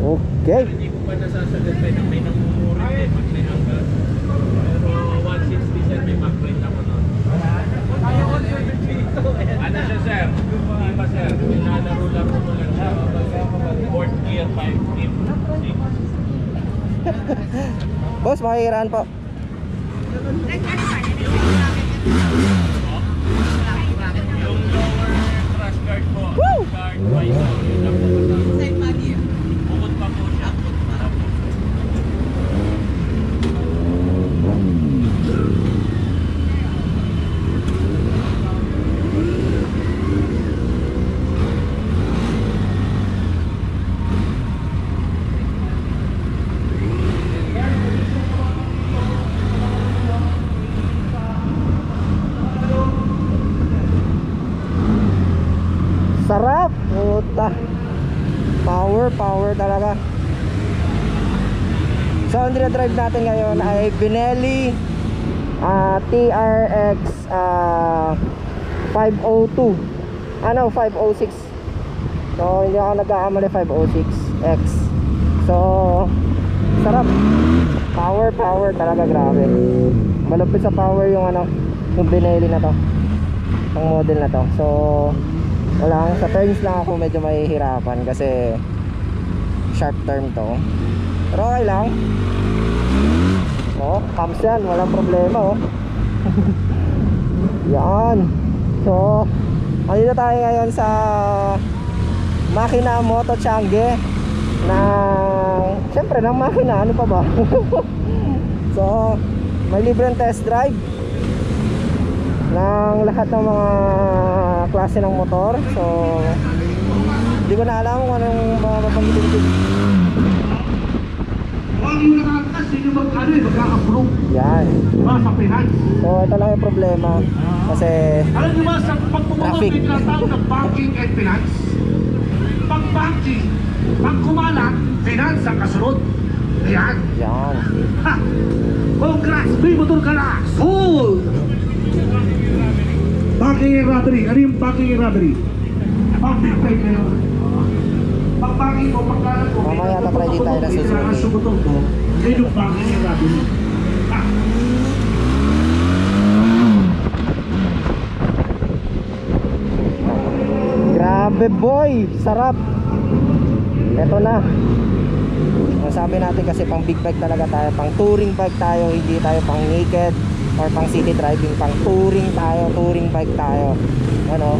Okay. Hindi ko pa nasasagot tayo na may namumurit pag may hanggang. Pero 160 sir, may mag-print ako nun. Ano siya sir? Hindi pa sir. Nilalaro-laro mo lang siya. 4th gear, 5th gear, 6. Boss, makikiraan po. Yung lower crash guard po. Guard, visor, yun lang po kasama. Bukod pa po siya. Sarap! Puta! Power talaga. So ang dinadrive natin ngayon ay Benelli TRX 502. Ano, 506. So hindi ako nagkakamali, 506X. So sarap. Power talaga, grabe. Malupit sa power yung ano, yung Benelli na to. Ang model na to. So wala, sa turns lang ako medyo mahihirapan kasi sharp turn to. Pero okay lang. Oh, pumps yan, walang problema oh. Yan. So andito tayo ngayon sa makina Moto Changi ng, syempre ng makina, ano pa ba? So may libreng test drive ng lahat ng mga klase ng motor. So hindi ko na alam kung anong mga mapagpipilitin. Yan. So ito lang yung problema kasi alam niyo ba sa pagpupunod traffic. may tinatawag na banking and finance? Pag banking, pag kumalat, finance ang kasunod. Ayan. Yan. Ha! Congrats! May motor ka na! Sold! Banking and robbery. Ano yung banking and robbery? Pag-big time na yun. Pag-banking mo, pagkalat mo, Mamaya tatry din tayo na susunod. may sumutok mo, yun yung banking and robbery. Ha! Grabe boy, sarap. Eto na. Ang sabi natin kasi pang big bike talaga tayo, pang touring bike tayo, hindi tayo pang naked or pang city driving, pang touring tayo, touring bike tayo. Ano?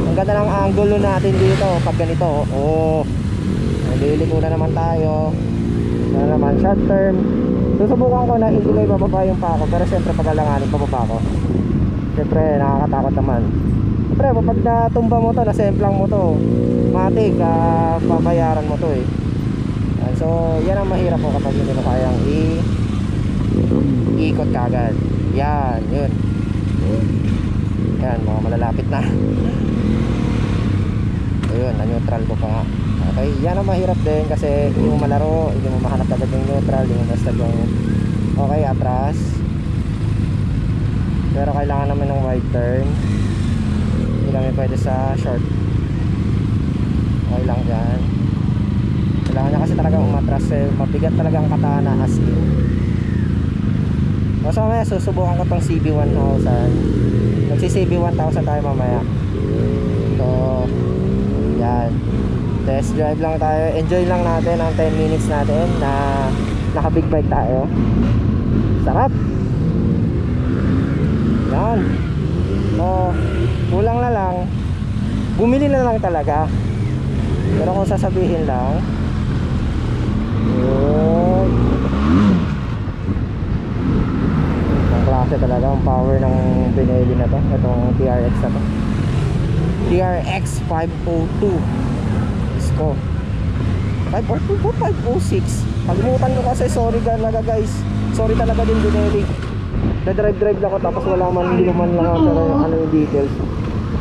Ang ganda ng angulo natin dito pag ganito. Oh. Naliliko na naman tayo. Ano naman, short term. Susubukan ko na hindi ko ibababa yung pako, pero syempre pag-alanganin pababa ko. Syempre nakakatakot naman. Siyempre pag natumba mo to, nasemplang mo to, matik, babayaran mo to eh. So yan ang mahirap po kapag hindi mo kayang ikot kagad. Yan, yun. Yan, mga malalapit na. Ayun, na-neutral ko pa nga. Okay, yan ang mahirap din kasi hindi mo malaro, hindi mo mahanap agad yung neutral, hindi mo basta yung okay, atras. Pero kailangan naman ng wide turn. Hindi kami pwede sa short. Okay lang yan. Kailangan niya kasi talaga umatras eh. Mabigat talaga ang katana as in. So mamaya susubukan ko tong CB1000. Nagsi CB1000 tayo mamaya. So yan, test drive lang tayo. Enjoy lang natin ang 10 minutes natin na naka big bike tayo. Sarap. Yan. So kulang na lang, bumili na lang talaga. Pero kung sasabihin lang, yun, ang klase talaga, ang power ng Benelli na to, itong TRX na to, TRX 502 Isko 502 506. Pagmutan ko kasi, sorry talaga guys, sorry talaga din Benelli. Na-drive lang ako tapos wala man, hindi naman lang ako ano yung details.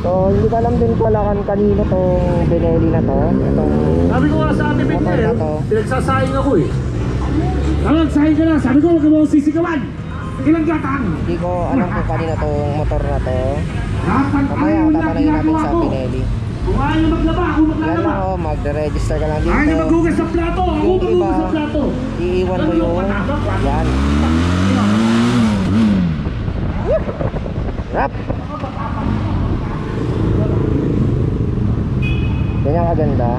So hindi ko alam din kung kanino tong Benelli na to. Itong Sabi ko nga sa ating motor na Miguel, to. pinagsasayang ako eh. Nagsayang ka na, sabi ko huwag ka mo sisigawan. Ilang gatang? Hindi ko alam kung kanino tong motor na to. Lahat ng Mamaya ayaw na tatanungin natin ginagawa sa ko. Benelli. Kung ayaw nyo maglaba, ako Yan maglalaba. lang oh, magre-register ka lang Ayaw nyo dito. maghugas sa plato, ako Yung iba, maghugas sa plato. iiwan mo yung yan. Rap! Ganyan kaganda.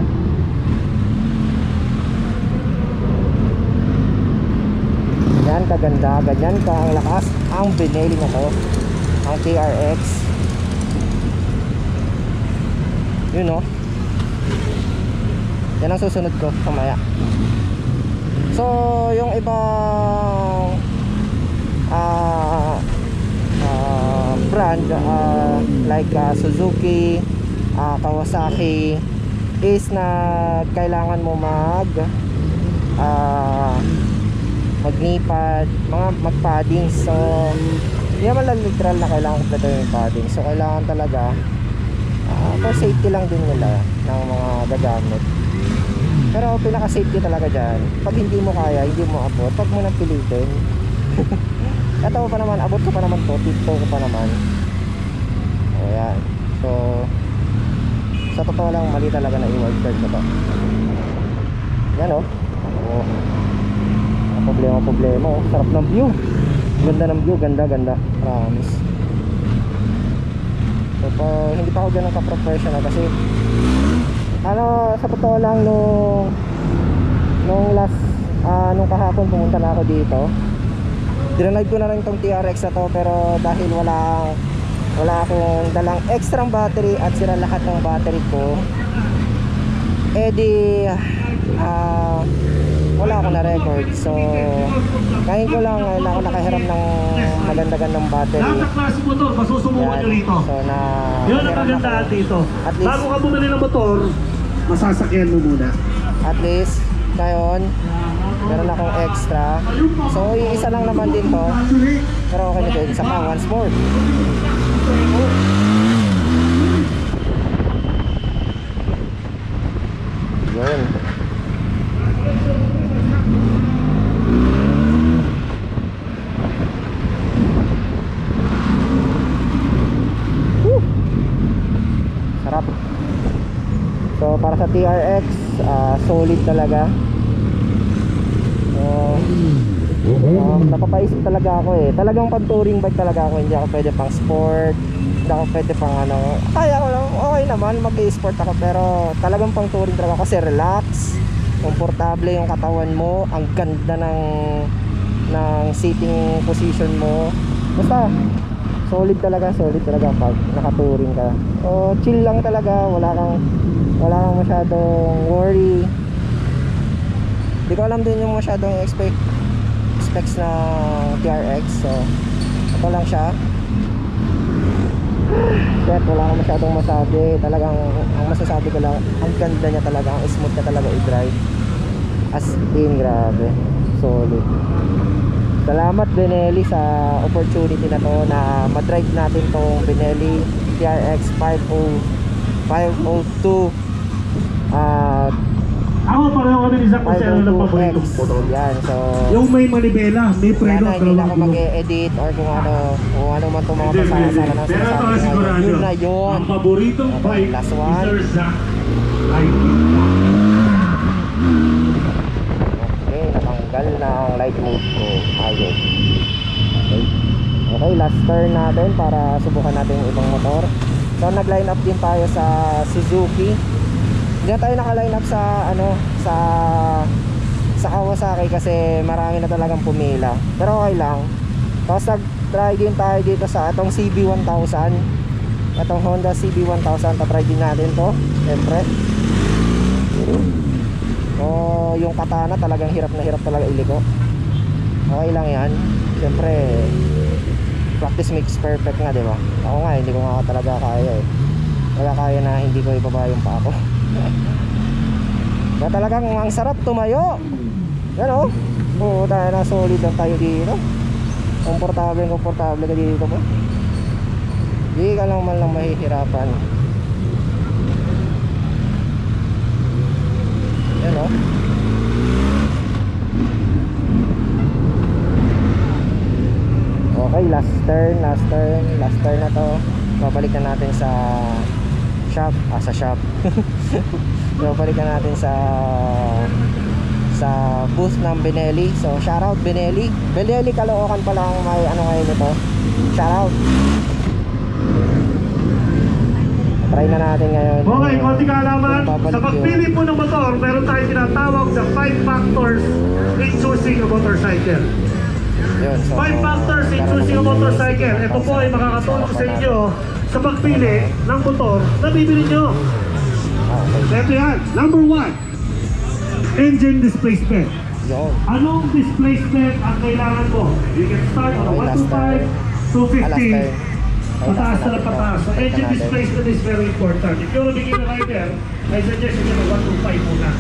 Ganyan kaganda, ganyan ka ang lakas ang Benelli na to, ang TRX. Yun oh. Yan ang susunod ko mamaya. So yung ibang brand like Suzuki, Kawasaki is na kailangan mo magnipad, mga magpadding. So hindi naman lang literal na kailangan kompleto yung padding. So kailangan talaga for safety lang din nila ng mga gagamit. Pero pinaka safety talaga dyan, pag hindi mo kaya, hindi mo abot, pag mo nang pilitin. Ito pa naman, abot ko pa naman to, tito ko pa naman. Ayan. So sa totoo lang, mali talaga na i-wild card ko to. Yan oh. Problema oh. Sarap ng view. Ganda ng view, ganda. Promise. So hindi pa ako ganun ka-professional kasi sa totoo lang nung last nung kahapon pumunta na ako dito. Dinalive ko na rin tong TRX na to, pero dahil wala akong dalang extra battery at sira lahat ng battery ko, wala akong na-record. So ngayon ko lang ako nakahiram ng maganda-gandang battery. Lahat ng klase motor, masusubukan nyo rito. So Yun ang magandaan dito. At least, Bago ka bumili ng motor, masasakyan mo muna. at least ngayon meron akong extra. So isa lang naman din to, pero okay na din. Isa pa, once more. Yun. Woo! Sarap. So para sa TRX, solid talaga. Napapaisip talaga ako eh. Talagang pag touring bike talaga ako. Hindi ako pwede pang sport, hindi ako pwede pang kaya ko lang, okay naman mag-e-sport ako, pero talagang pang touring talaga kasi relax, komportable yung katawan mo, ang ganda ng sitting position mo. Basta solid talaga pag naka-touring ka. So chill lang talaga, wala kang masyadong worry. Hindi ko alam din yung masyadong specs ng TRX. So ito lang siya. Kaya wala akong masyadong masabi. Talagang ang masasabi ko lang, ang ganda niya talaga, ang smooth na talaga i-drive. As in, grabe, solid. Salamat Benelli sa opportunity na to na ma-drive natin tong Benelli TRX 502 Ako pareho kami ni Zach kung sino ng paboritong 502X. motor. Yan, so Yung may manibela, may preno, sana hindi na ako dalawang gulong. mag-e-edit or kung ano man itong mga Hindi, pasasala ng pero ito sinasabi ang ko sigurado. ngayon. Yun na yun. Ang paboritong Okay, bike last ni one. Sir Zach ay Okay, natanggal na ang light mode ko. Ayun. Okay, last turn natin para subukan natin yung ibang motor. So nag-line up din tayo sa Suzuki. Hindi na tayo naka-line up sa sa Kawasaki kasi marami na talagang pumila. Pero okay lang. Tapos nag-try din tayo dito sa itong CB1000. Itong Honda CB1000, tatry din natin to. Siyempre. Yung katana talagang hirap na hirap talaga iliko. Okay lang yan. Siyempre practice makes perfect nga, diba? Ako nga, hindi ko nga talaga kaya eh. Wala kaya na hindi ko ibaba yung pa ako. Kaya talagang ang sarap tumayo. Yan o. Oo, dahil na solid lang tayo dito. Komportable ka dito po. Hindi ka lang man lang mahihirapan. Yan o. Okay, last turn na to. Babalik na natin sa shop. Sa shop. So balikan natin sa booth ng Benelli. So shoutout Benelli. Benelli Caloocan pa lang may ano ngayon ito. Shoutout. Try na natin ngayon. Okay, konti kaalaman. Babalik Sa pagpili po ng motor, meron tayong tinatawag na 5 factors in choosing a motorcycle. Yun, so, 5 factors in choosing a motorcycle. Ito po ay makakatulong sa inyo sa pagpili ng motor na bibili nyo. Okay. Ito yan. Number 1, engine displacement. Yun. Anong displacement ang kailangan mo? You can start on Okay, last 125, 250. Pataas Pataas na pataas. So engine displacement is very important. If you're a beginner rider, I suggest you get a 125 muna.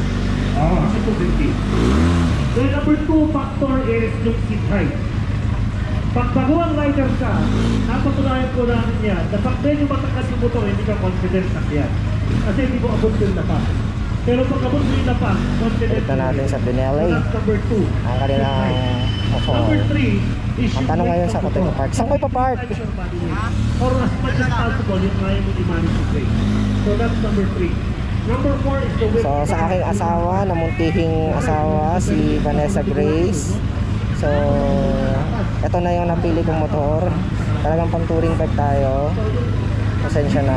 Kasi 250. Then number 2 factor is yung seat height. Pag baguang rider ka, napatunayan po namin yan. The fact na yung matakas yung motor, hindi ka confident na yan. Kasi hindi mo abot yung lapak. Pero pag abot mo yung lapak, confident Ito natin sa Benelli. So that's number 2. Ang kanilang Number 3 is ang tanong ngayon sa kote ko park. Saan ko ipapark? Or as much as possible, yung kaya mo i-manage yung brake. So that's number 3. Number 4 is the width. So sa aking asawa, namuntihing asawa, si Vanessa Grace. So ito na yung napili kong motor. Talagang pang touring bike tayo. Pasensya na.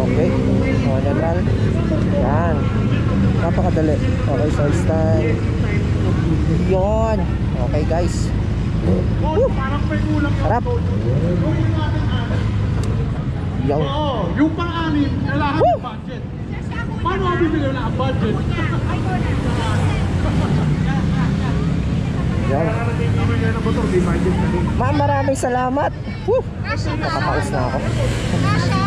Okay. O, neutral. Yan. Napakadali. Okay, so style. Yun. Okay, guys. Woo! Parang may ulang Harap. Yun. Oo, yung pang-anim, kailangan ng budget. Paano ka bibili na ang budget? Yun. Naman yan ang motor, di budget na din. Ma'am, maraming salamat. Woo! Nakakaus na ako. Kasha?